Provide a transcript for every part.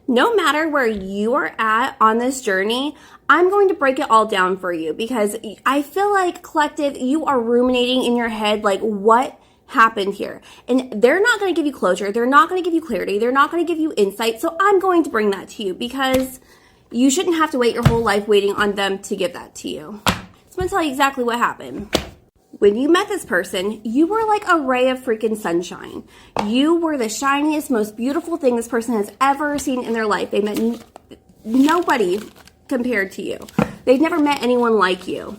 No matter where you are at on this journey, I'm going to break it all down for you because I feel like, collective, you are ruminating in your head like, what happened here? And they're not going to give you closure. They're not going to give you clarity. They're not going to give you insight. So I'm going to bring that to you because you shouldn't have to wait your whole life waiting on them to give that to you. So I'm going to tell you exactly what happened. When you met this person, you were like a ray of freaking sunshine. You were the shiniest, most beautiful thing this person has ever seen in their life. They met nobody compared to you. They've never met anyone like you.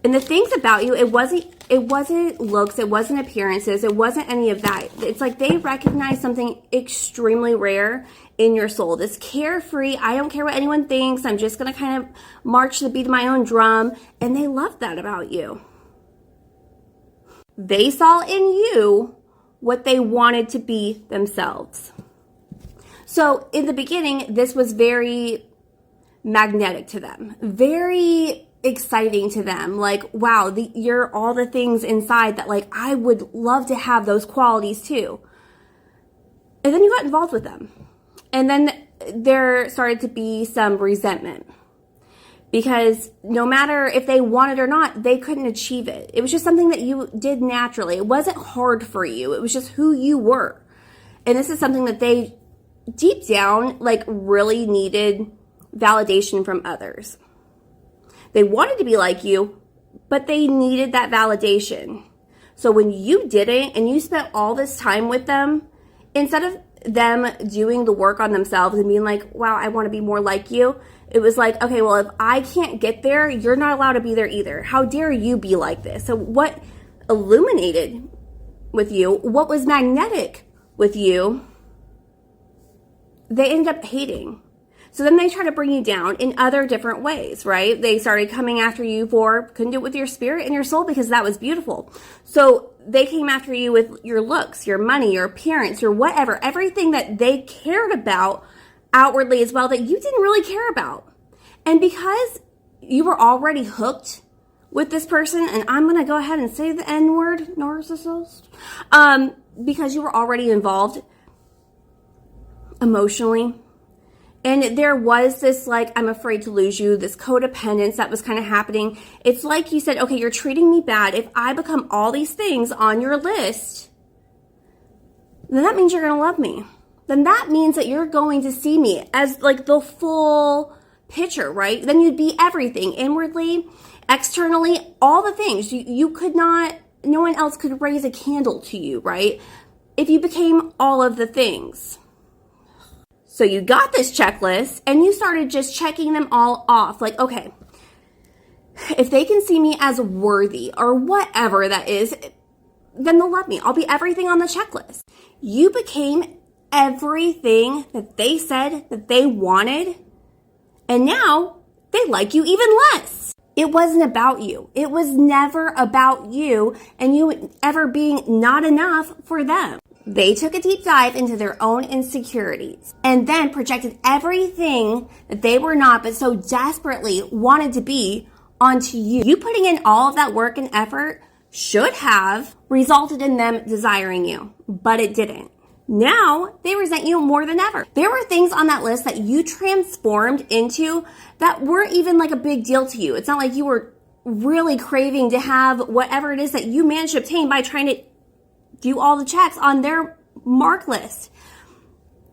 And the things about you, it wasn't looks, it wasn't appearances, it wasn't any of that. It's like they recognized something extremely rare in your soul. This carefree, I don't care what anyone thinks, I'm just going to kind of march to the beat of my own drum. And they loved that about you. They saw in you what they wanted to be themselves. So in the beginning, this was very magnetic to them, very exciting to them. Like, wow, you're all the things inside that, like, I would love to have those qualities too. And then you got involved with them. And then there started to be some resentment. Because no matter if they wanted or not, they couldn't achieve it. It was just something that you did naturally. It wasn't hard for you. It was just who you were. And this is something that they, deep down, like, really needed validation from others. They wanted to be like you, but they needed that validation. So when you did it and you spent all this time with them, instead of them doing the work on themselves and being like, wow, I want to be more like you, it was like, okay, well, if I can't get there, you're not allowed to be there either. How dare you be like this? So what illuminated with you, what was magnetic with you, they ended up hating. So then they try to bring you down in other different ways, right? They started coming after you couldn't do it with your spirit and your soul because that was beautiful. So they came after you with your looks, your money, your appearance, your whatever, everything that they cared about outwardly as well that you didn't really care about. And because you were already hooked with this person, and I'm going to go ahead and say the N-word, narcissist, because you were already involved emotionally. And there was this, like, I'm afraid to lose you, this codependence that was kind of happening. It's like you said, okay, you're treating me bad. If I become all these things on your list, then that means you're going to love me. Then that means that you're going to see me as, like, the full picture, right? Then you'd be everything, inwardly, externally, all the things. You could not, no one else could raise a candle to you, right? If you became all of the things. So you got this checklist and you started just checking them all off. Like, okay, if they can see me as worthy or whatever that is, then they'll love me. I'll be everything on the checklist. You became everything that they said that they wanted. And now they like you even less. It wasn't about you. It was never about you and you ever being not enough for them. They took a deep dive into their own insecurities and then projected everything that they were not but so desperately wanted to be onto you. You putting in all of that work and effort should have resulted in them desiring you, but it didn't. Now they resent you more than ever. There were things on that list that you transformed into that weren't even like a big deal to you. It's not like you were really craving to have whatever it is that you managed to obtain by trying to do all the checks on their mark list.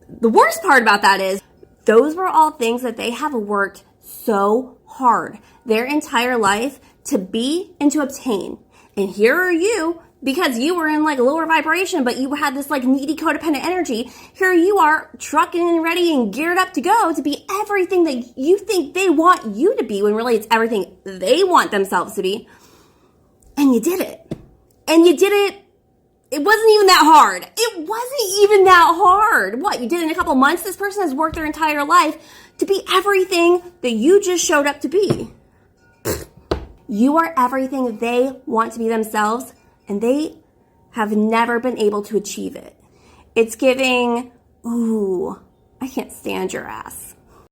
The worst part about that is those were all things that they have worked so hard their entire life to be and to obtain. And here are you, because you were in like lower vibration, but you had this like needy codependent energy. Here you are trucking and ready and geared up to go to be everything that you think they want you to be when really it's everything they want themselves to be. And you did it. And you did it. It wasn't even that hard. It wasn't even that hard. What, you did in a couple months? This person has worked their entire life to be everything that you just showed up to be. You are everything they want to be themselves, and they have never been able to achieve it. It's giving, ooh, I can't stand your ass.